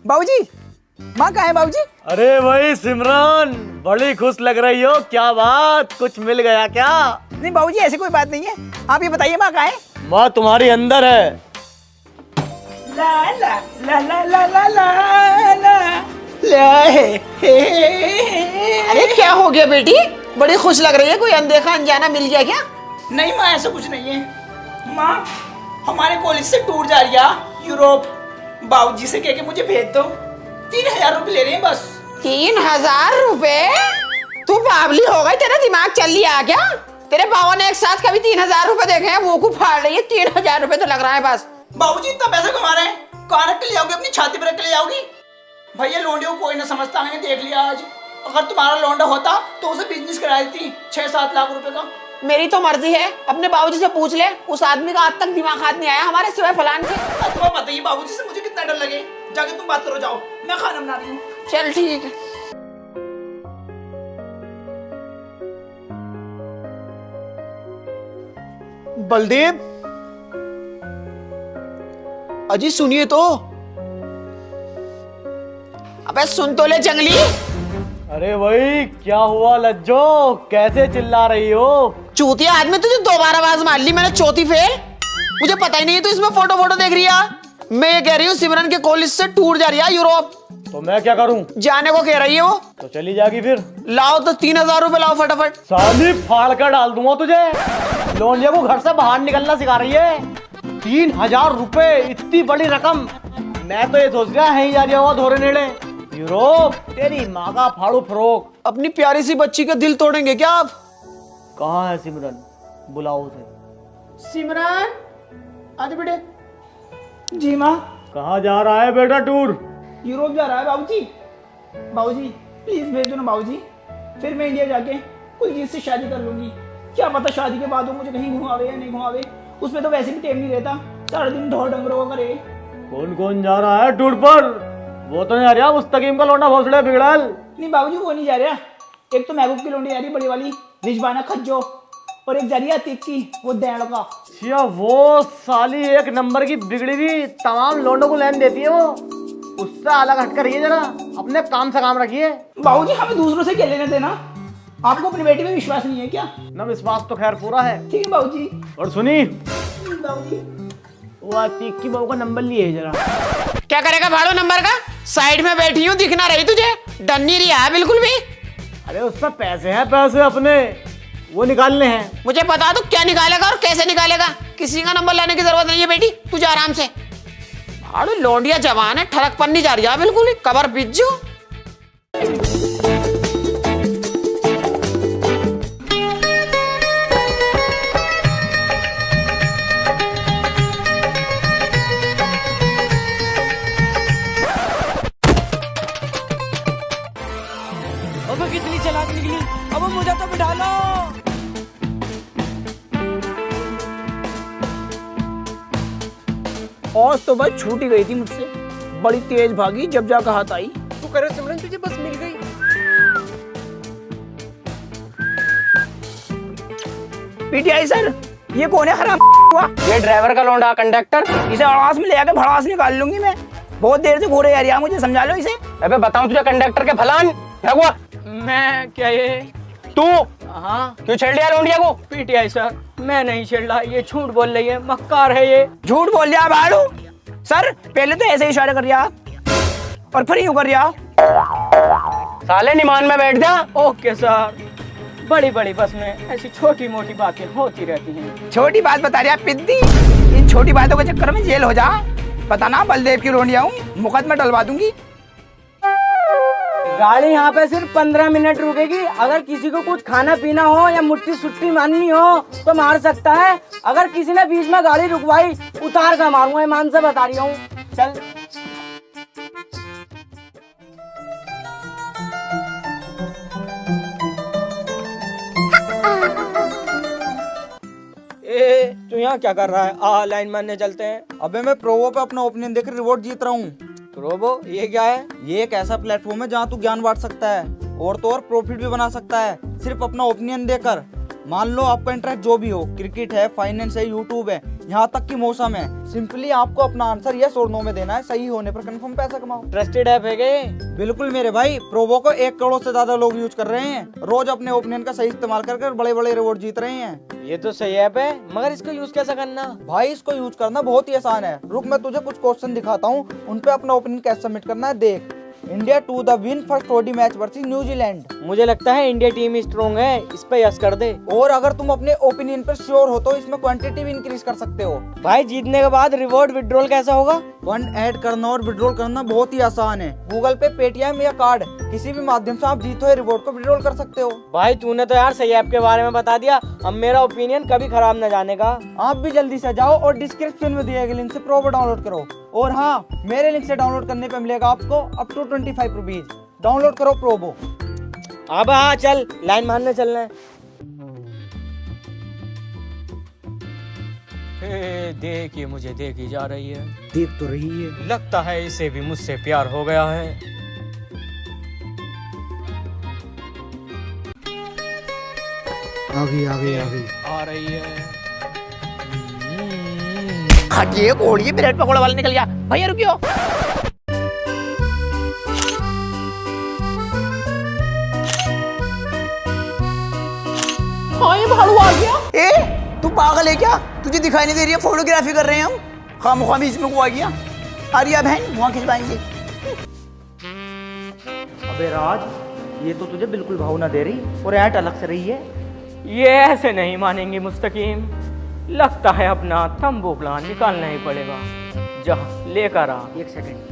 बाबूजी, माँ कहाँ है बाबूजी? अरे भाई सिमरन, बड़ी खुश लग रही हो, क्या बात, कुछ मिल गया क्या? नहीं बाबूजी, ऐसी कोई बात नहीं है। आप ये बताइए माँ कहाँ है? माँ तुम्हारी अंदर है। ला ला ला ला ला ला ला ला ला हे। अरे क्या हो गया बेटी, बड़ी खुश लग रही है, कोई अनदेखा अनजाना मिल गया क्या? नहीं माँ, ऐसा कुछ नहीं है। माँ, हमारे कॉलेज से टूर जा रही है यूरोप। बाबूजी से कह के मुझे भेज दो। 3000 रुपए ले रहे हैं बस। 3000 रुपए? तू बावली हो गई, तेरा दिमाग चल लिया क्या? तेरे बाबा ने एक साथ कभी 3000 रुपए देखे हैं? वो को फाड़ रही है, 3000 रुपए तो लग रहा है बस। बाबूजी इतना पैसा कमा रहे हैं, कहाँ रख के ले जाओगी? अपनी छाती पर रख के ले जाओगी? भैया लौंडियों को कोई ना समझता, मैंने देख लिया आज। अगर तुम्हारा लौंडा होता तो उसे बिजनेस करा देती 6-7 लाख रुपए का। मेरी तो मर्जी है, अपने बाबूजी से पूछ ले, उस आदमी का आज तक दिमाग हाथ नहीं आया हमारे सिवाय फलान के। तुम्हें पता ही बाबूजी से मुझे कितना डर लगे। जाके तुम बात करो, जाओ, मैं खाना बना रही हूँ। चल ठीक है। बलदेव, अजी सुनिए तो। अबे सुन तो ले जंगली। अरे भाई क्या हुआ लज्जो, कैसे चिल्ला रही हो? चूतिया आदमी, तुझे 2 बार आवाज मार ली मैंने, चौथी फेल। मुझे पता ही नहीं है तू इसमें फोटो देख रही है। मैं ये कह रही हूँ सिमरन के कॉलेज से टूर जा रही है यूरोप। तो मैं क्या करूं? जाने को कह रही है वो। तो चली जाएगी फिर। लाओ तो 3000 रुपए लाओ फटाफट। साली फाड़ कर डाल दूंगा तुझे। लौंडिया को घर से बाहर निकलना सिखा रही है। 3000 रुपए, इतनी बड़ी रकम। मैं तो ये सोच रहा है ही जा रही होगा धोरे नेड़े यूरोप। तेरी माँ का फाड़ू फरोक। अपनी प्यारी सी बच्ची का दिल तोड़ेंगे क्या आप? कहाँ है सिमरन? बुलाओ उसे। सिमरन, आज बेटे। जी माँ। कहाँ जा रहा है बेटा टूर? यूरोप जा रहा है बाबूजी। बाबूजी प्लीज भेज दो ना बाबूजी, फिर मैं इंडिया जाके कोई चीज से शादी कर लूंगी। क्या पता शादी के बाद वो मुझे कहीं घुमावे या नहीं घुमावे। उसमें तो वैसे भी टाइम नहीं रहता, सारा दिन ढोर डंगरों का करे। कौन कौन जा रहा है टूर पर? वो तो नहीं आ रहा मुस्तकीम का लौंडा भोसड़े बिगड़ल। नहीं बाबूजी, वो नहीं जा रहा। एक तो महबूब की लौंडी जा रही बड़ी वाली, रिजवाना खज्जो, और एक जा रही है अतीक की, वो दैड़ का। या वो साली एक नंबर की बिगड़ी हुई तमाम लौंडों को लेन देती है वो। उससे अलग हटकर रहिए जरा, अपने काम से काम रखिए। बाबूजी हमें दूसरों से क्या लेने देना? आपको अपनी बेटी पे विश्वास नहीं है क्या? न विश्वास तो खैर पूरा है। ठीक है बाबूजी। और सुनी, बाबूजी वो अतीक की बहू का नंबर लिए जरा। क्या करेगा भाड़ो नंबर का? साइड में बैठी हूँ, दिख ना रही तुझे? डर नहीं रहा है बिल्कुल भी। अरे उसमें पैसे हैं, पैसे अपने वो निकालने हैं। मुझे बता दो क्या निकालेगा और कैसे निकालेगा। किसी का नंबर लेने की जरूरत नहीं है बेटी, तुझे आराम से। अरे लौंडिया जवान है, ठड़क पर नहीं जा रही है बिल्कुल ही, कबर बिज्जू। अब कितनी चालाक निकली, अब मुझे तो बिठा लो। और तो बस छूट ही गई थी मुझसे, बड़ी तेज भागी जब जाकर हाथ आई। तू करे सिमरन, तुझे बस मिल गई। पीटीआई सर, ये कौन है हराम हुआ? ये ड्राइवर का लौंडा, कंडक्टर। इसे आवाज में ले जाकर भड़ास निकाल लूंगी मैं। बहुत देर से घूरे यार, मुझे समझा लो इसे। अबे बताऊं तुझे कंडक्टर के फलान क्या हुआ? मैं क्या ये? तू हाँ क्यों छेड़ लिया लौंडिया को? पीटीआई सर, मैं नहीं छेड़ रहा, ये झूठ बोल रही है, मक्कार है ये। झूठ बोल दिया भाड़ू सर, पहले तो ऐसे इशारे कर दिया और फिर यूं कर दिया। साले निमान में बैठ जा। Okay sir. बड़ी बड़ी बस में ऐसी छोटी मोटी बातें होती रहती हैं। छोटी बात बता रही पिद्दी, इन छोटी बातों के चक्कर में जेल हो जा। पता ना बलदेव की रोंडिया हूँ, मुकदमा डलवा दूंगी। गाड़ी यहाँ पे सिर्फ 15 मिनट रुकेगी। अगर किसी को कुछ खाना पीना हो या मुट्ठी सुट्टी मारनी हो तो मार सकता है। अगर किसी ने बीच में गाड़ी रुकवाई, उतार कर मारूंगा, ईमान से बता रही हूँ। चल। तू यहाँ क्या कर रहा है? आ लाइन मारने चलते हैं। अबे मैं प्रोवो पे अपना ओपिनियन देकर रिवॉर्ड जीत रहा हूँ। प्रोवो ये क्या है? ये एक ऐसा प्लेटफॉर्म है जहाँ तू ज्ञान बांट सकता है और तो और प्रॉफिट भी बना सकता है, सिर्फ अपना ओपिनियन देकर। मान लो आपका इंटरेस्ट जो भी हो, क्रिकेट है, फाइनेंस है, यूट्यूब है, यहाँ तक कि मौसम है। सिंपली आपको अपना आंसर यस और नो में देना है, सही होने पर कंफर्म पैसा कमाओ। ट्रस्टेड ऐप है क्या? बिल्कुल मेरे भाई, प्रोबो को 1 करोड़ से ज्यादा लोग यूज कर रहे हैं। रोज अपने ओपिनियन का सही इस्तेमाल कर बड़े बड़े रिवॉर्ड जीत रहे हैं। ये तो सही ऐप है, मगर इसको यूज कैसे करना? भाई इसको यूज करना बहुत ही आसान है। रुक मैं तुझे कुछ क्वेश्चन दिखाता हूँ, उन पे अपना ओपिनियन कैसे सबमिट करना है देख। India to the win first ODI match versus New Zealand. मुझे लगता है इंडिया टीम स्ट्रॉन्ग है, इस पे यस कर दे। और अगर तुम अपने ओपिनियन पर श्योर हो तो इसमें क्वांटिटी भी इंक्रीज कर सकते हो। भाई जीतने के बाद रिवॉर्ड विड्रॉल कैसा होगा? फंड ऐड करना और विड्रॉल करना बहुत ही आसान है। गूगल पे, पेटीएम या कार्ड किसी भी माध्यम से आप जीते हुए रिवॉर्ड को विड्रॉल कर सकते हो। भाई तूने तो यार सही ऐप के बारे में बता दिया, अब मेरा ओपिनियन कभी खराब न जाने का। आप भी जल्दी से जाओ और डिस्क्रिप्शन में दिए गए लिंक से प्रोबो डाउनलोड करो। और हाँ, मेरे लिंक से डाउनलोड करने पे मिलेगा आपको अप टू 25 रुपीज। डाउनलोड करो प्रोबो। अब हाँ चल, लाइन मारने चलना है। देखिए मुझे देखी जा रही है। देख तो रही है। लगता है इसे भी मुझसे प्यार हो गया है। आगे आगे आगे आ रही है। खटिए कोड़िए ब्रेड पकौड़े वाला निकल गया। भैया रुकियो। हाँ ये भालू आ गया। ए तू पागल है क्या? तुझे दिखाई नहीं दे रही है? फोटोग्राफी कर रहे हैं हम। खामोखा बीच में को आ गया। आर्या बहन वहाँ खिंचवाएंगे। अबे राज, ये तो तुझे बिल्कुल भाव ना दे रही और ऐट अलग से रही है। ये ऐसे नहीं मानेंगे मुस्तकीम, लगता है अपना तंबू प्लान निकालना ही पड़ेगा। जा लेकर आ। 1 सेकंड।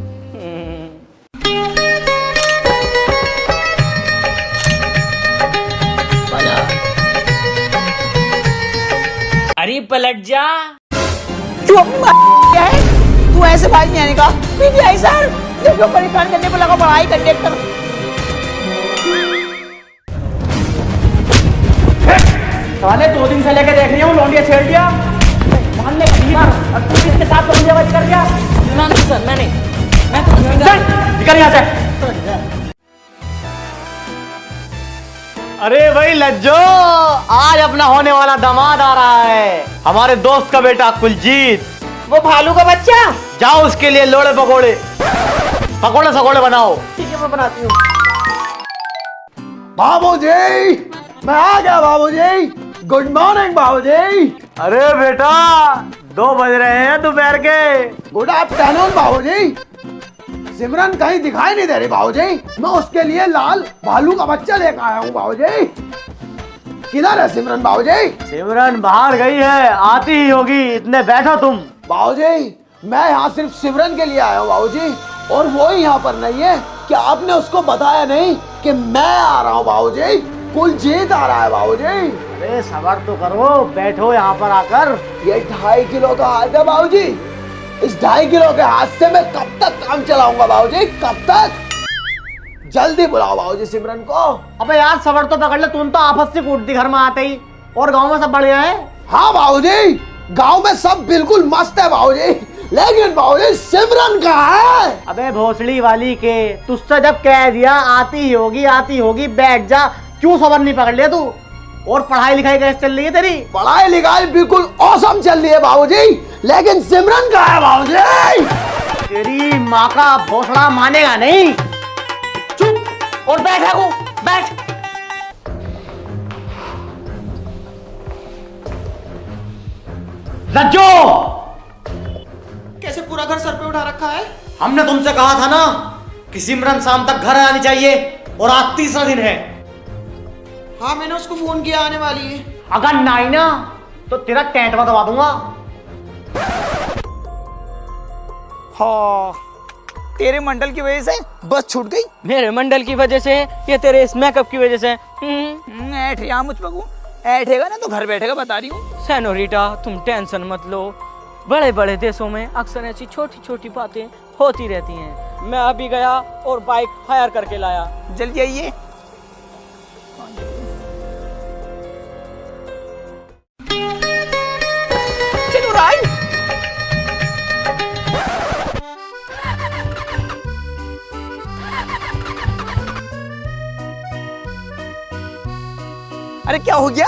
अरे पलट जा। क्या है? तू ऐसे भाई नहीं आने का। पीटीआई सर देखो परेशान करने पर लगा पढ़ाई कंडक्टर। साले 2 दिन से लेके देख रही हूँ, लौंडिया छेड़ दिया। मानने का नहीं यार, और तू इसके साथ बंदूकबाजी कर दिया। नहीं सर, मैं तो निकल यहाँ से। अरे भाई लज्जो, आज अपना होने वाला दामाद आ रहा है, हमारे दोस्त का बेटा कुलजीत। वो भालू का बच्चा। जाओ उसके लिए लोड़े पकोड़े पकोड़े सकोड़े बनाओ। ठीक है मैं बनाती हूँ। बाबूजी मैं आ गया। बाबूजी गुड मॉर्निंग बाबूजी। अरे बेटा 2 बज रहे हैं दोपहर के। गुड आफ्टरनून बाबूजी। सिमरन कहीं दिखाई नहीं दे रही बाबूजी। मैं उसके लिए लाल भालू का बच्चा लेकर आया हूँ बाबूजी। किधर है सिमरन बाबूजी? सिमरन बाहर गई है, आती ही होगी, इतने बैठो तुम। बाबूजी मैं यहाँ सिर्फ सिमरन के लिए आया हूँ बाबूजी, और वो ही यहाँ पर नहीं है। क्या आपने उसको बताया नहीं कि मैं आ रहा हूँ बाबूजी? कुलजीत आ रहा है बाबूजी। अरे सबर तो करो, बैठो यहाँ पर आकर। ये 2.5 किलो का हाथ है बाबूजी। इस 2.5 किलो के हाथ से मैं कब तक काम चलाऊंगा बाबूजी? कब तक? जल्दी बुलाओ बाबूजी सिमरन को। अबे यार सबर तो पकड़ ले, तुम तो आपस से कूटती घर में आते ही। और गांव में सब बढ़िया है? हाँ बाबूजी, गांव में सब बिल्कुल मस्त है बाबूजी, लेकिन बाबूजी सिमरन कहाँ है? अबे भोसड़ी वाली के, तुझसे जब कह दिया आती होगी, बैठ जा। क्यों सबर नहीं पकड़ लिया तू? और पढ़ाई लिखाई कैसे चल रही है तेरी? पढ़ाई लिखाई बिल्कुल औसम चल रही है बाबूजी, लेकिन सिमरन कहाँ है बाबूजी? तेरी माँ का भोसड़ा मानेगा नहीं। चुप और बैठ है बैठ। लज्जो, कैसे पूरा घर सर पे उठा रखा है? हमने तुमसे कहा था ना कि सिमरन शाम तक घर आनी चाहिए, और आज 3रा दिन है। हाँ मैंने उसको फोन किया, आने वाली है। अगर नहीं ना तो तेरा टैंटवा दबा दूंगा। हाँ तेरे मंडल की वजह से बस छूट गई। मेरे मंडल की वजह से या तेरे इस मेकअप की वजह से? ऐठेगा मुझ पकू, ऐठेगा ना तो घर बैठेगा, बता रही हूँ। सेनोरिटा तुम टेंशन मत लो, बड़े बड़े देशों में अक्सर ऐसी छोटी छोटी बातें होती रहती हैं। मैं अभी गया और बाइक हायर करके लाया। जल्दी आइए। चलो राय। अरे क्या हो गया?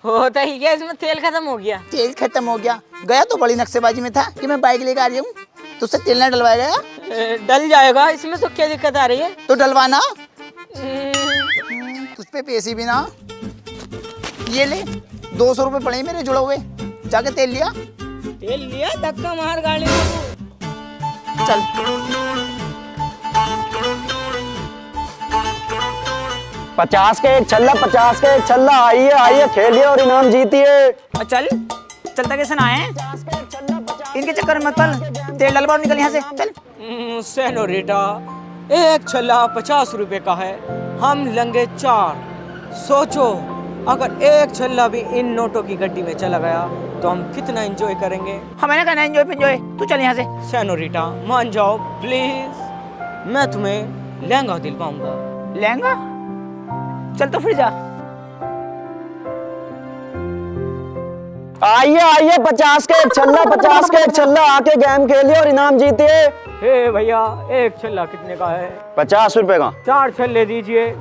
होता ही क्या, इसमें तेल खत्म हो गया। तेल खत्म हो गया? गया तो बड़ी नक्शेबाजी में था कि मैं बाइक लेकर आ रही हूँ, तुझसे तेल ना डलवाया गया? डल जाएगा, इसमें तो क्या दिक्कत आ रही है? तो डलवाना। तुझ पे पैसे भी ना। ये ले 200 रुपए पड़े मेरे जुड़े हुए, जाके तेल लिया। तेल लिया, धक्का मार गाड़ी में। चल 50 के एक छल्ला, 50 के एक छल्ला। आइए आइए, खेलिए और इनाम जीतिए। चल चलता कैसे ना है, इनके चक्कर में मत पड़, तेल डलवा और निकल यहाँ से चल। सेनोरिटा, एक छल्ला 50 रुपए का है, हम लेंगे 4। सोचो अगर एक छल्ला भी इन नोटों की गड्डी में चला गया तो हम कितना एंजॉय करेंगे। हमें कहना एंजॉय एंजॉय, तू चल यहाँ से। सेनोरिटा मान जाओ प्लीज, मैं तुम्हें लहंगा दिलवाऊंगा। लहंगा? चल तो फिर जा। आइए आइए, 50 के एक छल्ला, 50 के एक छल्ला। आके गेम खेलिए और इनाम जीतिए। हे भैया, एक छल्ला कितने का है? 50 रुपए का। 4 छल्ले दीजिए।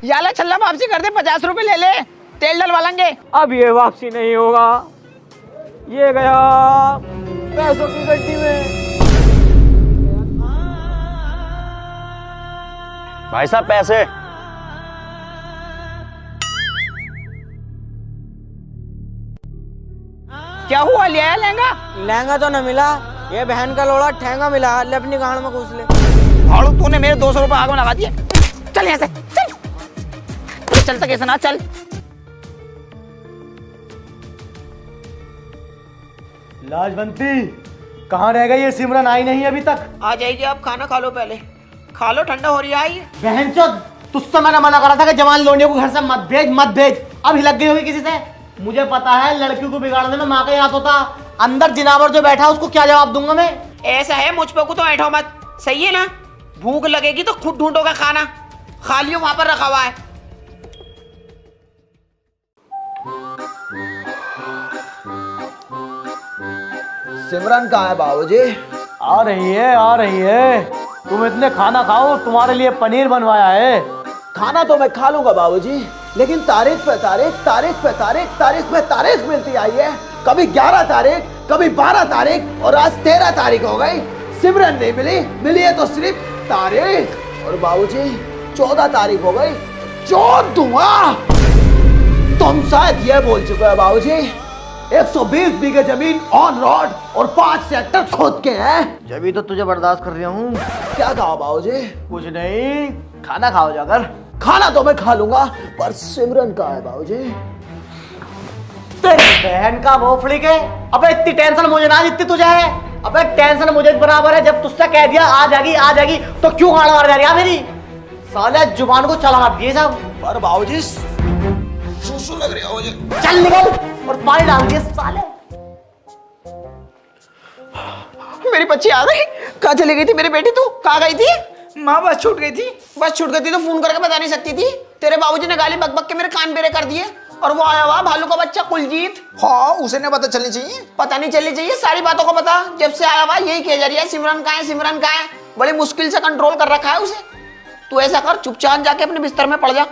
याला छल्ला वापसी कर दे, 50 रुपए ले ले, तेल डलवा लेंगे। अब ये वापसी नहीं होगा, ये गया पैसों की गड्डी में। भाई साहब पैसे। क्या हुआ, लिया है लहंगा? लहंगा तो न मिला, ये बहन का लोड़ा ठेंगा मिला, ले अपनी गाड़ में घुस ले। भाड़ू तूने मेरे 200 रुपए आगे लगा दिए। चल यहाँ से चल, चलता कैसे ना, चल। लाजवंती, कहाँ रह गई ये सिमरन? आई नहीं अभी तक। आ जाएगी, आप खाना खा लो, पहले खा लो, ठंडा हो रही है। आई बहनचोद, तुझसे मैंने मना करा था कि जवान लोनियों को घर से मत भेज मत भेज, अब हिलक गई होगी किसी से। मुझे पता है लड़कियों को बिगाड़ने में माँ का ही हाथ होता। अंदर जिनावर जो बैठा उसको क्या जवाब दूंगा मैं? ऐसा है, मुझ पे को तो ऐठो मत, सही है ना? भूख लगेगी तो खुद ढूंढोगा खाना, खा लियो, वहां पर रखा हुआ है। सिमरन कहाँ है बाबूजी? आ रही है आ रही है, तुम इतने खाना खाओ, तुम्हारे लिए पनीर बनवाया है। खाना तो मैं खा लूंगा बाबूजी, लेकिन तारीख पे तारीख, तारीख पे तारीख, तारीख पे तारीख मिलती आई है। कभी 11 तारीख, कभी 12 तारीख और आज 13 तारीख हो गई, सिमरन नहीं मिली। मिली है तो सिर्फ तारीख, और बाबूजी 14 तारीख हो गई, चोट दूंगा। तुम शायद ये बोल चुके हो बाबूजी, 120 बीघे जमीन ऑन रोड और 5 सेक्टर खोद के हैं। जब तो तुझे बर्दाश्त कर रहा हूँ। क्या कहा बाबूजी? कुछ नहीं, खाना खाओ जाकर। खाना तो मैं खा लूंगा, पर सिमरन कहाँ है बाबूजी? तेरी बहन का भोफड़ी के। अबे इतनी टेंशन मुझे ना जितनी तुझे है। अबे टेंशन मुझे बराबर है, जब तुझसे कह दिया आ जाएगी तो क्यों गाड़ मार जा रही है मेरी? साले जुबान को चला दिए सब। पर बाबूजी सुसु लग रही है मुझे। चल निकल और पानी डाल दिए साले। मेरी बच्ची आ गई। कहाँ चली गई थी मेरी बेटी? तू कहाँ गई थी? माँ बस छूट गई थी। बस छूट गई थी तो फोन करके बता नहीं सकती थी? तेरे बाबूजी ने गाली बक बक के मेरे कान बेरे कर दिए, और वो आया हुआ भालू का बच्चा कुलजीत। हाँ, उसे नहीं पता चलनी चाहिए। पता नहीं चलनी चाहिए, सारी बातों को पता। जब से आया हुआ यही कह जा रही है सिमरन कहाँ है, सिमरन कहाँ है। बड़ी मुश्किल से कंट्रोल कर रखा है उसे। तू ऐसा कर, चुपचाप जाके अपने बिस्तर में पड़ जा,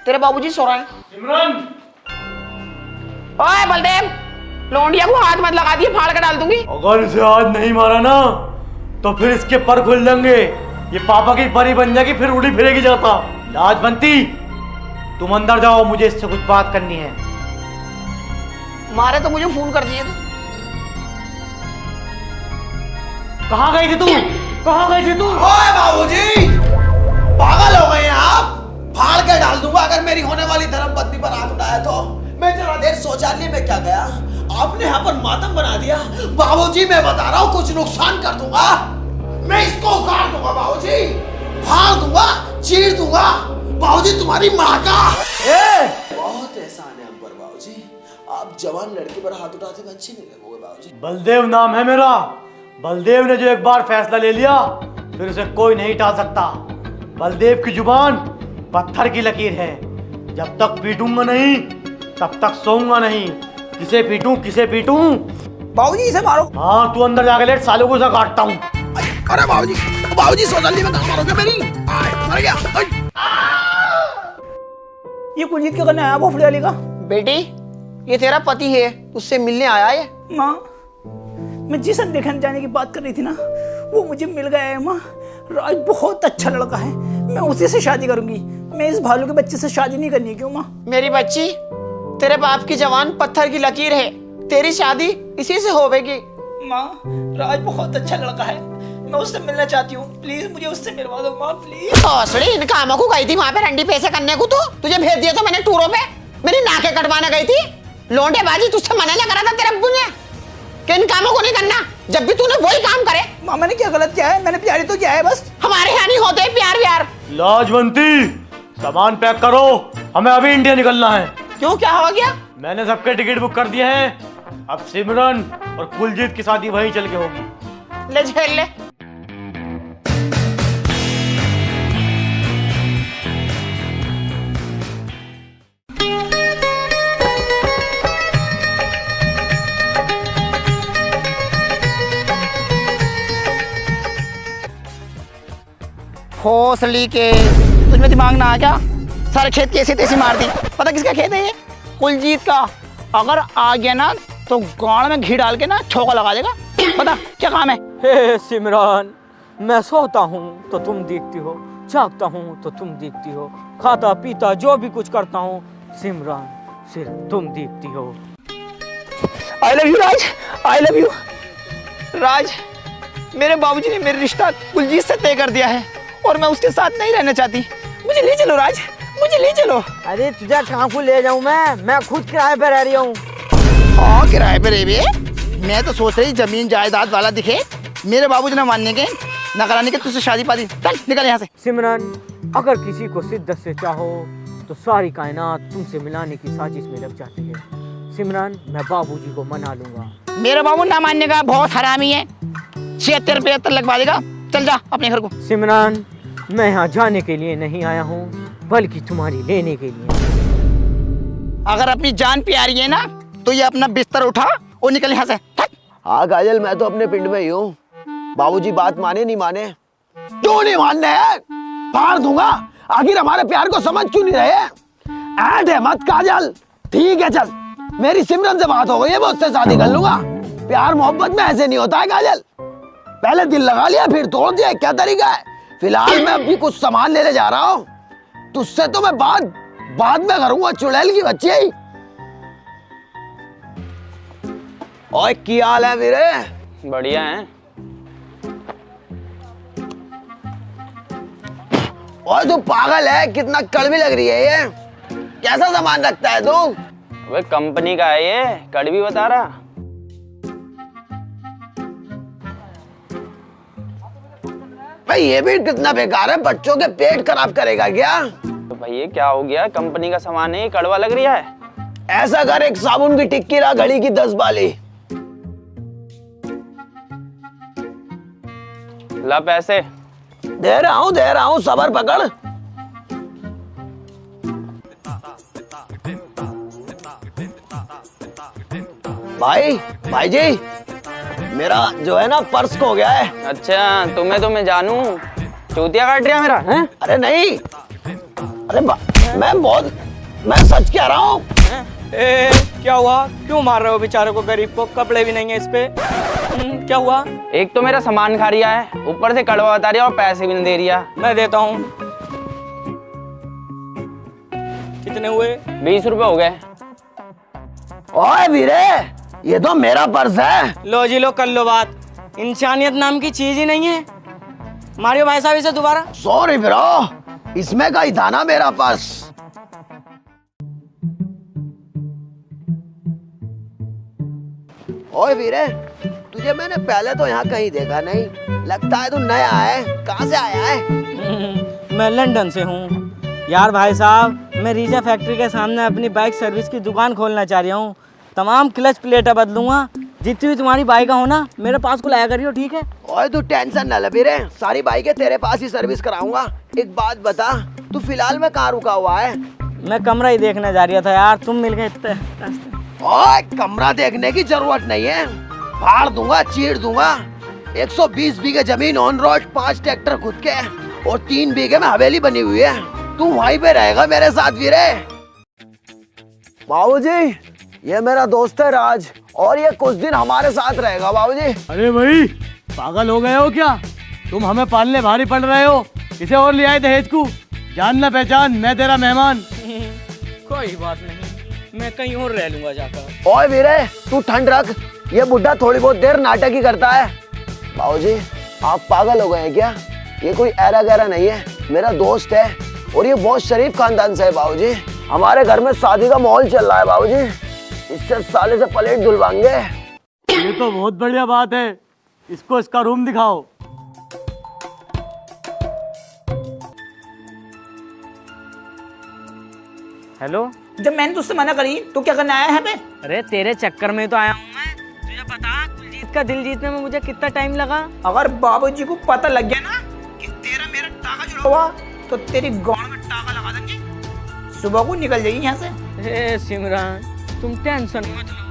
तेरे बाबूजी सो रहे हैं। सिमरन, ओए बलदेव, लौंडिया को हाथ मत लगा दिए, फाड़ कर डाल दूंगी। अगर इसे आज नहीं मारा ना तो फिर इसके पर खुल जाएंगे। ये पापा की परी बन जाएगी, फिर उड़ी फिरेगी जाता। लाजवंती, तुम अंदर जाओ, मुझे इससे कुछ बात करनी है। मारे तो मुझे फोन कर दिए। कहाँ गई थी तू? कहाँ गई थी तू? ओए बाबूजी, पागल हो गए हैं आप? फाड़ के डाल दूंगा अगर मेरी होने वाली धर्मपत्नी पर हाथ उठाया तो। मैं जरा देर शौचालय में क्या गया, आपने यहाँ पर मातम बना दिया। बाबूजी मैं बता रहा हूँ, कुछ नुकसान कर दूंगा, मैं इसको उखाड़ दूंगा बाबूजी, फाड़ दूंगा, चीर दूंगा बाबूजी, तुम्हारी माँ का। बहुत एहसान है हम पर बाबूजी, आप जवान लड़की पर हाथ उठाते हुए अच्छे नहीं लगोगे बलदेव नाम है मेरा। बलदेव ने जो एक बार फैसला ले लिया फिर उसे कोई नहीं टाल सकता। बलदेव की जुबान पत्थर की लकीर है। जब तक पीटूंगा नहीं तब तक सोऊंगा नहीं। किसे पीटूं? बाबूजी इसे मारो। हाँ, तू अंदर जाके लेट, सालों को काटता हूँ। अरे बाबूजी सो जल्दी में कहाँ मारोगे मेरी? मर गया। ये कुलजीत क्या करने आया भोफड़ी वाली का? बेटी, ये तेरा पति है, उससे मिलने आया है। माँ, मैं जिसे देखने जाने की बात कर रही थी ना, वो मुझे मिल गया है माँ। राज बहुत अच्छा लड़का है, मैं उसी से शादी करूंगी। मैं इस भालू के बच्चे से शादी नहीं करनी। क्यों माँ? मेरी बच्ची, तेरे बाप की जवान पत्थर की लकीर है, तेरी शादी इसी से होवेगी। माँ, राज बहुत अच्छा लड़का है, मैं उससे मिलना चाहती हूँ। प्लीज मुझे उससे मिलवा दो माँ, प्लीज। भोसड़ी, इन कामों को गई थी वहाँ पे रंडी पैसे करने को। तो तुझे भेज दिया तो मैंने टूरों पे, मेरी नाकें कटवाने गई थी। लोंडेबाजी तुझसे मना ना करा था तेरे अब्बू ने कि इन कामों को नहीं करना। जब भी तूने वही काम करे। माँ, मैंने क्या गलत किया है? मैंने प्यारी तो किया है बस। हमारे यहाँ नहीं होते प्यार व्यार। लाजवंती, सामान पैक करो, हमें अभी इंडिया निकलना है। क्यों, क्या हो गया? मैंने सबके टिकट बुक कर दिए हैं। अब सिमरन और कुलजीत की शादी वहीं चल के होगी। ले झेल ले। भोसड़ी के, तुझमें दिमाग ना आ क्या? सारे खेत कैसे तैसे मार दी। पता किसका खेत है ये? कुलजीत का। अगर आ गया ना तो गाड़ में घी डाल के ना छोका लगा देगा। पता क्या काम है? हे सिमरन, मैं सोता हूँ तो तुम देखती हो, जागता हूँ तो तुम देखती हो, खाता पीता जो भी कुछ करता हूँ सिमरन सिर्फ तुम देखती हो। I love you Raj, I love you Raj. मेरे बाबूजी ने मेरा रिश्ता कुलजीत से तय कर दिया है और मैं उसके साथ नहीं रहना चाहती। मुझे ले चलो राज, मुझे ले चलो। अरे तुझे कहाँ को ले जाऊँ मैं खुद किराए पे रह रही हूँ। हाँ, किराए पे रह भी। मैं तो सोच रही जमीन जायदाद वाला दिखे। मेरे बाबूजी ने मानने के न कराने के तुझसे शादी पादी। चल निकल यहाँ से। सिमरन, अगर किसी को शिद्दत से चाहो तो सारी कायनात तुमसे मिलाने की साजिश में लग जाती है। सिमरन, मैं बाबूजी को मना लूंगा। मेरे बाबू ना मानने का बहुत हरामी है। 76-75 लगवा देगा। चल जा अपने घर को। सिमरन, मैं यहाँ जाने के लिए नहीं आया हूँ बल्कि तुम्हारी लेने के लिए। अगर अपनी जान प्यारी है ना तो ये अपना बिस्तर उठा और निकल यहाँ से। हाँ काजल, मैं तो अपने पिंड में ही हूँ। बाबूजी बात माने नहीं माने? क्यों नहीं मानने हैं? फाड़ दूंगा। आखिर हमारे प्यार को समझ क्यों नहीं रहे? ऐड है मत काजल। ठीक है चल, मेरी सिमरन से बात हो गई है, मैं उससे शादी कर लूंगा। प्यार मोहब्बत में ऐसे नहीं होता है काजल। पहले दिल लगा लिया फिर तोड़ दिया, क्या तरीका है? फिलहाल मैं अभी कुछ सामान लेने जा रहा हूँ। तुझसे तो मैं बाद में करूंगा। चुड़ैल की बच्ची है। और क्या हाल है मेरे? बढ़िया है। और तू पागल है? कितना कड़वी लग रही है ये। कैसा सामान रखता है तू? वे कंपनी का है ये, कड़वी बता रहा। भाई ये भी कितना बेकार है, बच्चों के पेट खराब करेगा क्या? तो भाई ये क्या हो गया? कंपनी का सामान है, ये कड़वा लग रहा है। ऐसा कर, एक साबुन की टिक्की ला, घड़ी की 10 बाली। ला पैसे। दे रहा हूँ, सबर पकड़। भाई जी, मेरा जो है ना पर्स खो गया है। अच्छा, तुम्हें तो मैं जानू, चूतिया काट रहा मेरा है? अरे नहीं, अरे मैं सच कह रहा हूँ। क्या हुआ? क्यों मार रहे हो बेचारे को, गरीब को? कपड़े भी नहीं है इस पे। क्या हुआ? एक तो मेरा सामान खा रिया है, ऊपर से कड़वा बता रिया और पैसे भी नहीं दे रिया। मैं देता हूँ। कितने हुए? 20 रुपए हो गए। ओए वीरे, ये तो मेरा पर्स है। लो जी लो, कर लो बात। इंसानियत नाम की चीज ही नहीं है। मारियो भाई साहब इसे दोबारा। सॉरी ब्रो, इसमें का ही था ना मेरा पर्स। ओए वीरे, तुझे मैंने पहले तो यहाँ कहीं देखा नहीं, लगता है तू नया है। कहाँ से आया है? मैं लंदन से हूँ। यार भाई साहब, मैं रीजा फैक्ट्री के सामने अपनी बाइक सर्विस की दुकान खोलना चाह रहा हूँ। तमाम क्लच प्लेटें बदलूंगा, जितनी भी तुम्हारी बाइका हो ना मेरे पास को लाया करियो, ठीक है? ओए तू टेंशन ना ले वीरे, सारी बाइकें तेरे पास ही सर्विस कराऊंगा। एक बात बता, तू फिलहाल में कहाँ रुका हुआ है? मैं कमरा ही देखने जा रहा था यार, तुम मिल गए इतने रास्ते। ओए कमरा देखने की जरूरत नहीं है, फाड़ दूंगा, चीर दूंगा। 120 बीघे जमीन ऑन रोड, 5 ट्रैक्टर खुद के और 3 बीघे में हवेली बनी हुई है। तू वहीं पे रहेगा मेरे साथ वीरे। बाबूजी, ये मेरा दोस्त है राज और ये कुछ दिन हमारे साथ रहेगा बाबूजी। अरे भाई पागल हो गए हो क्या? तुम हमें पालने भारी पड़ रहे हो। इसे और ले आए दहेज को, जान ना पहचान, मैं तेरा मेहमान। कोई बात नहीं, मैं कहीं और रह लूंगा जाकर। ओए वीरे तू ठंड रख, ये बुड्ढा थोड़ी बहुत देर नाटक ही करता है। बाबूजी आप पागल हो गए हैं क्या? ये कोई ऐरा गैरा नहीं है, मेरा दोस्त है और ये बहुत शरीफ खानदान से है बाबूजी। हमारे घर में शादी का माहौल चल रहा है बाबूजी, इससे साले से प्लेट धुलवाएंगे। ये तो बहुत बढ़िया बात है, इसको इसका रूम दिखाओ। हेलो, जब मैंने तुझसे मना करी तो क्या करने आया है यहाँ पे? अरे तेरे चक्कर में तो आया हूँ मैं। तुझे पता कुलजीत का दिल जीतने में मुझे कितना टाइम लगा? अगर बाबूजी को पता लग गया ना कि तेरा मेरा टाका जुड़ा हुआ तो तेरी गांड में टाका लगा देंगे, सुबह को निकल जाएगी यहाँ से। ए सिमरन तुम टेंशन मत लो,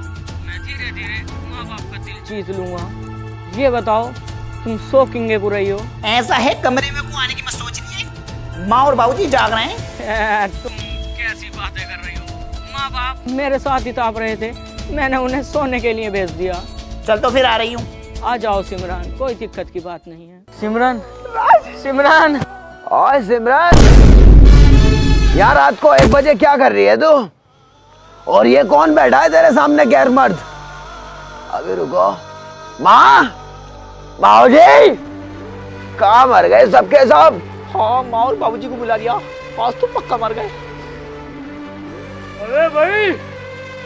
मैं धीरे धीरे माँ बाप का दिल जीत लूंगा। ये बताओ तुम शौकिंग को रही हो? ऐसा है कमरे में को आने की मत सोच रही है, माँ और बाबूजी जाग रहे हैं। तुम कैसी बातें कर रही हो? माँ बाप मेरे साथ ही ताप रहे थे, मैंने उन्हें सोने के लिए भेज दिया। चल तो फिर आ रही हूँ। आ जाओ सिमरन, कोई दिक्कत की बात नहीं है। सिमरन, सिमरन। ओए सिमरन, यार रात को 1 बजे क्या कर रही है तू? और ये कौन बैठा है तेरे सामने गैर मर्द? अभी रुको। माँ, बाबूजी कहाँ मर गए सबके सब? हाँ माँ और बाबूजी को बुला लिया, आज तो पक्का मर गए। अरे भाई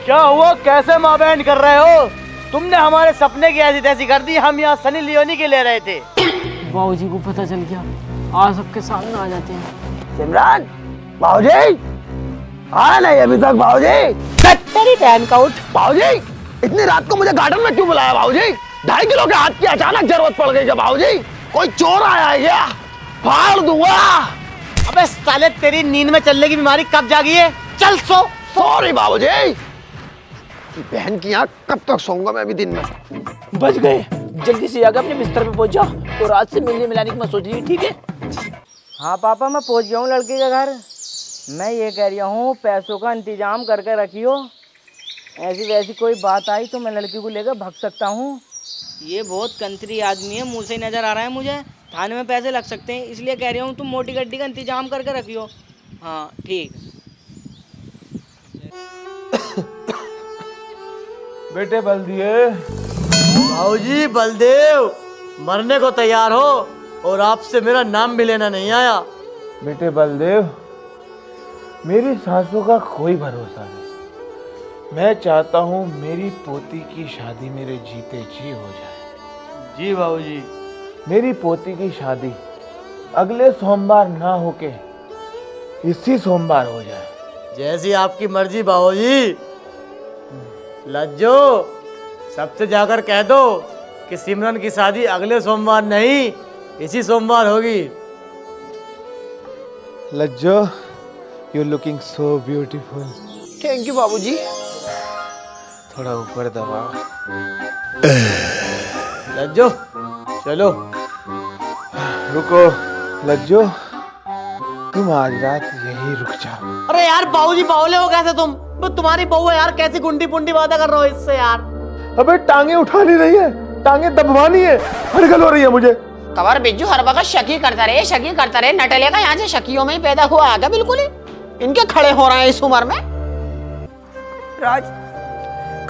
क्या हुआ, कैसे माँ बहन कर रहे हो? तुमने हमारे सपने की ऐसी तैसी कर दी, हम यहाँ सनी लियोनी के ले रहे थे। बाबूजी को पता चल गया, आज सबके सामने आ जाते हैं। सिमरन, बाबूजी आया नहीं अभी तक? बाबूजी तेरी बहन का उठ। बाबूजी इतनी रात को मुझे गार्डन में क्यों बुलाया बाबूजी? 2.5 किलो के हाथ की अचानक जरूरत पड़ गई क्या बाबूजी? कोई चोर आया है क्या? फाड़ दूंगा। अबे साले तेरी नींद में चलने की बीमारी कब जागी है? चल सो। सॉरी बाबूजी, बहन की यहाँ कब तक सोऊंगा मैं अभी दिन में? बच गए, जल्दी से जाकर अपने बिस्तर पे पहुंच जा और रात से मिलने मिलाने की मत सोच रही, ठीक है? हाँ पापा मैं पहुंच गया हूँ लड़के के घर। मैं ये कह रहा हूँ पैसों का इंतजाम करके रखियो, ऐसी वैसी कोई बात आई तो मैं लड़की को लेकर भाग सकता हूँ। ये बहुत कंत्री आदमी है, मुँह से ही नजर आ रहा है मुझे, थाने में पैसे लग सकते हैं, इसलिए कह रही हूँ तुम मोटी गड्डी का इंतजाम करके रखियो। हाँ ठीक। बेटे बलदिए, भाऊजी बलदेव मरने को तैयार हो और आपसे मेरा नाम भी लेना नहीं आया। बेटे बलदेव, मेरी सासू का कोई भरोसा नहीं। मैं चाहता हूँ मेरी पोती की शादी मेरे जीते जी हो जाए। जी भाऊजी। मेरी पोती की शादी अगले सोमवार ना होके इसी सोमवार हो जाए। जैसी आपकी मर्जी भाऊजी। लज्जो सबसे जाकर कह दो कि सिमरन की शादी अगले सोमवार नहीं इसी सोमवार होगी। Lajjo, you looking so beautiful. Thank you बाबूजी। थोड़ा ऊपर दबाओ। लज्जो चलो। रुको लज्जो, तुम आज रात यहीं रुक जाओ। अरे यार बाबूजी बावले हो कैसे तुम? वो तुम्हारी बहू है यार, कैसी गुंडी पुंडी बातें कर रहे हो इससे यार। अबे टांगे उठानी नहीं है, टांगे दबवानी है। हड़गल हो रही है मुझे। कवर बिज्जू हर वक्त शकी करता रहे नटले का यहाँ से शकियों में ही पैदा हुआ आगे बिल्कुल ही इनके खड़े हो रहे हैं इस उम्र में। राज,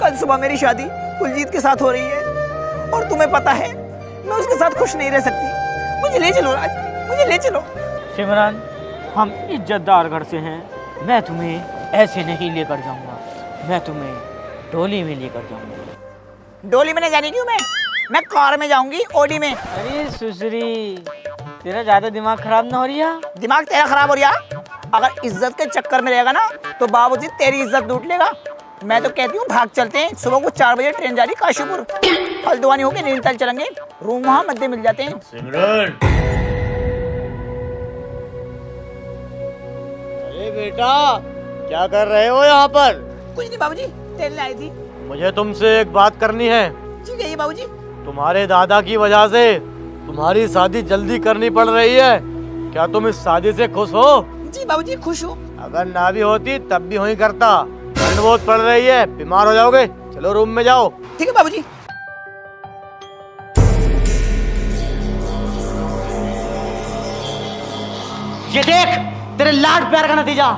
कल सुबह मेरी शादी कुलजीत के साथ हो रही है और तुम्हें पता है मैं उसके साथ खुश नहीं रह सकती। मुझे ले चलो राज, मुझे ले चलो। सिमरन हम इज्जतदार घर से हैं, मैं तुम्हें ऐसे नहीं लेकर जाऊंगा, मैं तुम्हें डोली में लेकर जाऊंगा। डोली में नहीं जाने क्यों? मैं कार में जाऊंगी, ऑडी में। अरे सुसरी, तेरा ज्यादा दिमाग खराब ना हो रही है? दिमाग तेरा खराब हो रहा? अगर इज्जत के चक्कर में रहेगा ना तो बाबूजी तेरी इज्जत लूट लेगा। मैं तो कहती हूँ भाग चलते हैं, सुबह को 4 बजे ट्रेन जा रही काशीपुर, हल्द्वानी होके नैनीताल चलेंगे, रूम वहाँ मध्य मिल जाते हैं। सिमरन, अरे बेटा क्या कर रहे हो यहाँ पर? कुछ नहीं बाबूजी, टहलने आई थी। मुझे तुमसे एक बात करनी है। जी कहिए बाबूजी। तुम्हारे दादा की वजह से तुम्हारी शादी जल्दी करनी पड़ रही है, क्या तुम इस शादी से खुश हो? जी बाबूजी खुश हूँ। अगर ना भी होती तब भी वही करता, ठंड बहुत पड़ रही है, बीमार हो जाओगे। चलो रूम में जाओ। ठीक है बाबूजी। ये देख तेरे लाड प्यार का नतीजा,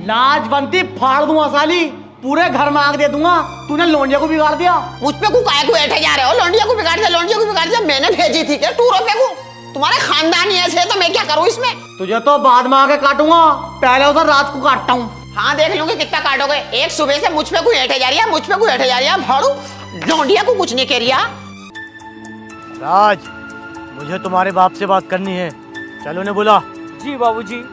लाज बनती फाड़ दूंगा साली, पूरे घर में आग दे दूंगा। तूने लोंडिया को बिगाड़ दिया। मुझ पे को काहे को बैठे जा रहे हो? लोंडिया को बिगाड़ दिया, लोंडिया को बिगाड़ दिया। मैंने भेजी थी क्या टूरों पे को? तुम्हारे खानदानी ऐसे है तो मैं क्या करूँ इसमें? तुझे तो बाद में आके काटूंगा, पहले उधर रात को काटता हूँ। हाँ देख लूंगी कितना काटोगे। एक सुबह से मुझ पे को बैठे जा रही है, मुझ पे को बैठे जा रही है। भाड़ू लोंडिया को कुछ नहीं कह रही। राज, मुझे तुम्हारे बाप से बात करनी है, चलो उन्हें बुला। जी बाबूजी।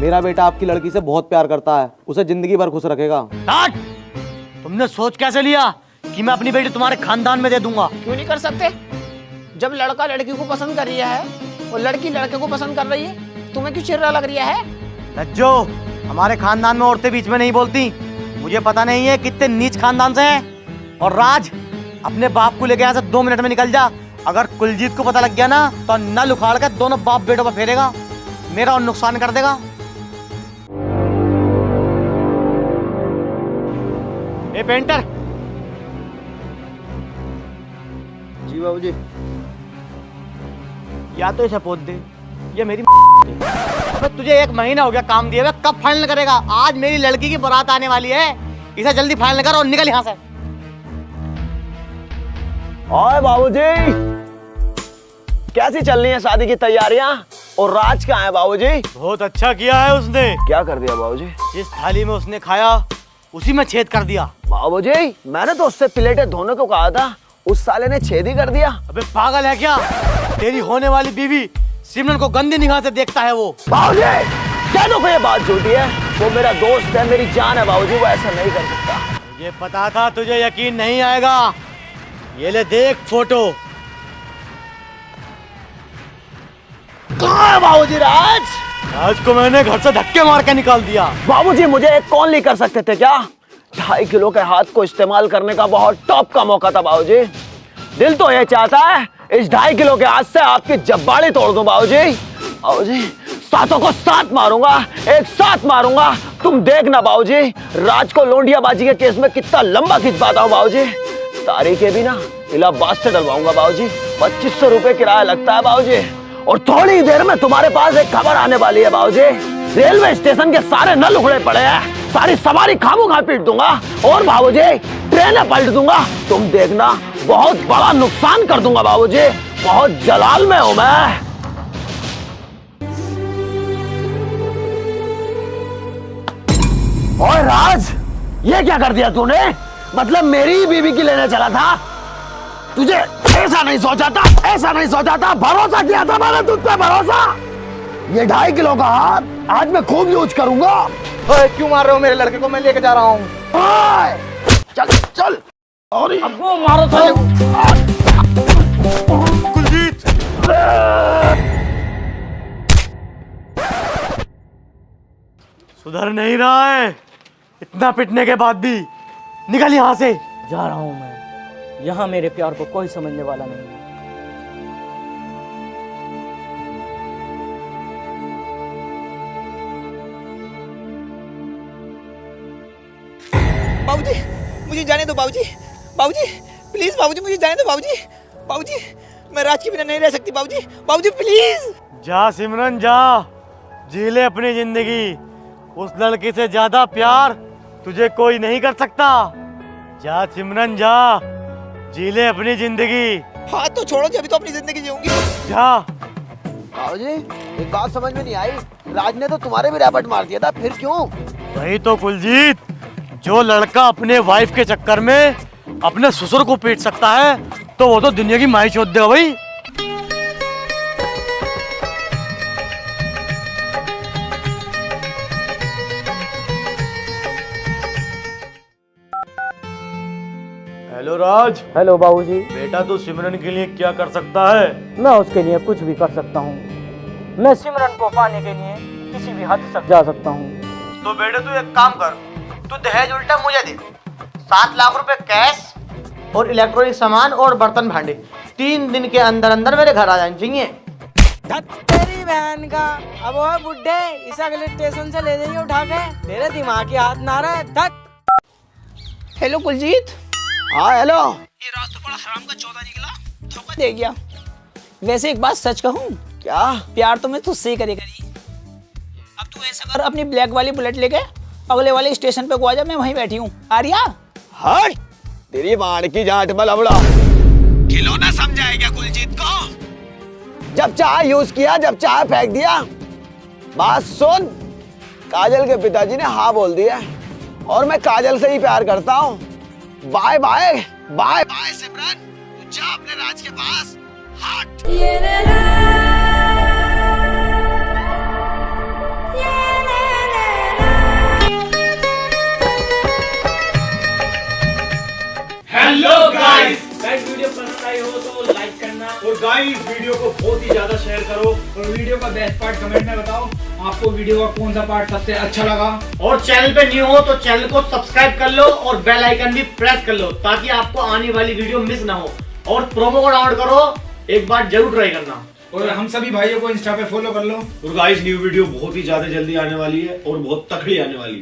मेरा बेटा आपकी लड़की से बहुत प्यार करता है, उसे जिंदगी भर खुश रखेगा। राज, तुमने सोच कैसे लिया कि मैं अपनी बेटी तुम्हारे खानदान में दे दूंगा? क्यों नहीं कर सकते? जब लड़का लड़की को पसंद कर रहा है और लड़की लड़के को पसंद कर रही है, तुम्हें क्यों चिर्रा लग रहा है? रज्जो, हमारे खानदान में औरतें बीच में नहीं बोलती। मुझे पता नहीं है कितने नीच खानदान से हैं। और राज, अपने बाप को लेके यहाँ से 2 मिनट में निकल जा। अगर कुलजीत को पता लग गया ना तो नल उखाड़ कर दोनों बाप बेटों पर फेरेगा, मेरा और नुकसान कर देगा। ए पेंटर। जी बाबूजी। या तो इसे पोत दे, ये मेरी अबे तुझे 1 महीना हो गया काम दिए हुए, कब फाइनल करेगा? आज मेरी लड़की की बारात आने वाली है, इसे जल्दी फाइनल कर और निकल यहाँ से। ओए बाबूजी, कैसी चल रही है शादी की तैयारियां? और राज कहाँ है बाबूजी? बहुत अच्छा किया है उसने। क्या कर दिया बाबूजी? जिस थाली में उसने खाया उसी में छेद कर दिया। बाबूजी, मैंने तो उससे प्लेटें धोने को कहा था, उस साले ने छेद ही कर दिया। अबे पागल है क्या? तेरी होने वाली बीवी सिमरन को गंदी निगाह से देखता है वो। बाबूजी, कह दो ये बात झूठी है, वो मेरा दोस्त है, मेरी जान है बाबूजी, वो ऐसा नहीं कर सकता। मुझे पता था तुझे यकीन नहीं आएगा। ये ले देख फोटो। कहाँ है बाबूजी राज? राज को मैंने घर से धक्के मार के निकाल दिया। बाबूजी, मुझे एक कॉल नहीं कर सकते थे क्या? 2.5 किलो के हाथ को इस्तेमाल करने का बहुत टॉप का मौका था बाबूजी। दिल तो ये चाहता है इस 2.5 किलो के हाथ से आपकी जब्बाड़ी तोड़ दूं बाबूजी। बाबूजी, सातों को साथ मारूंगा, एक साथ मारूंगा। तुम देखना बाबूजी, राज को लोंडियाबाजी के केस में कितना लंबा खिंच पाता हूँ बाबूजी। तारीखें भी ना इलाहाबाद से डलवाऊंगा बाबूजी। 2500 रुपए किराया लगता है बाबूजी। और थोड़ी देर में तुम्हारे पास एक खबर आने वाली है बाबूजी। रेलवे स्टेशन के सारे नल उखड़े पड़े हैं, सारी सवारी खामोखा पीट दूंगा और बाबूजी ट्रेनें पलट दूंगा। तुम देखना, बहुत बड़ा नुकसान कर दूंगा बाबूजी। बहुत जलाल में हूं मैं। ओए राज, ये क्या कर दिया तूने? मतलब मेरी ही बीवी की लेने चला था? तुझे ऐसा नहीं सोचा था, ऐसा नहीं सोचा था, भरोसा किया था मैंने तुझ पे, भरोसा। ये 2.5 किलो का हाथ आज मैं खूब यूज करूंगा। ओए, क्यों मार रहे हो मेरे लड़के को? मैं लेके जा रहा हूँ। चल चल। और अब वो मारो साले को। कुलजीत, सुधर नहीं रहा है, इतना पिटने के बाद भी। निकल यहाँ से। जा रहा हूँ मैं, यहाँ मेरे प्यार को कोई समझने वाला नहीं है। बाबूजी, मुझे जाने दो बाबूजी। बाबूजी प्लीज, बाबूजी मुझे जाने दो बाबूजी। बाबूजी, मैं राज के बिना नहीं रह सकती बाबूजी। बाबूजी प्लीज। जा सिमरन जा, जी ले अपनी जिंदगी। उस लड़की से ज्यादा प्यार तुझे कोई नहीं कर सकता। जा सिमरन जा, जी ले अपनी जिंदगी। हाथ तो छोड़ो, जब तो अपनी जिंदगी जीऊंगी। जा। बाबूजी, एक बात समझ में नहीं आई, राज ने तो तुम्हारे भी रैपट मार दिया था, फिर क्यों? वही तो कुलजीत, जो लड़का अपने वाइफ के चक्कर में अपने ससुर को पीट सकता है तो वो तो दुनिया की माई चोद देगा भाई। हेलो राज। हेलो बाबूजी। बेटा तू सिमरन के लिए क्या कर सकता है? मैं उसके लिए कुछ भी कर सकता हूँ। मैं सिमरन को पाने के लिए किसी भी हद तक जा सकता हूँ। तो बेटे तू एक काम कर, तू दहेज उल्टा मुझे दे। 7 लाख रुपए कैश और इलेक्ट्रॉनिक सामान और बर्तन भांडे 3 दिन के अंदर अंदर मेरे घर आ जाने चाहिए। तेरी बहन का अब वो बुड्ढे इस अगले स्टेशन से ले जाइए उठा के। तेरे दिमाग की हाथ ना रहे। धत। हेलो कुलजीत। हाँ हेलो। ये रात तो बड़ा हराम का चौथा निकला, धोखा दे गया। वैसे एक बात सच कहूँ, क्या? प्यार तो मैं तुझसे ही करी। अब तू ऐसा कर, अपनी ब्लैक वाली बुलेट लेके अगले वाले स्टेशन पे को आ जा, मैं वहीं बैठी हूँ। आर्या हट तेरी मार की जाट बलबड़ा। खिलौना समझाए क्या कुलजीत को? जब चाहे यूज किया, जब चाहे फेंक दिया। बात सुन, काजल के पिताजी ने हाँ बोल दिया और मैं काजल से ही प्यार करता हूँ। बाय बाय बाय बाय सिमरन, तू जा अपने राज के पास। हट। हेलो गाइस, वीडियो पसंद आई हो तो लाइक करना और गाइस वीडियो को बहुत ही ज्यादा शेयर करो और वीडियो का बेस्ट पार्ट कमेंट में बताओ आपको वीडियो का कौन सा पार्ट सबसे अच्छा लगा। और चैनल पे न्यू हो तो चैनल को सब्सक्राइब कर लो और बेल आइकन भी प्रेस कर लो ताकि आपको आने वाली वीडियो मिस ना हो। और प्रोमो कोड डाउनलोड करो, एक बार जरूर ट्राई करना। और हम सभी भाइयों को इंस्टा पे फॉलो कर लो। और गाइस न्यू वीडियो बहुत ही ज्यादा जल्दी आने वाली है और बहुत तकड़ी आने वाली है।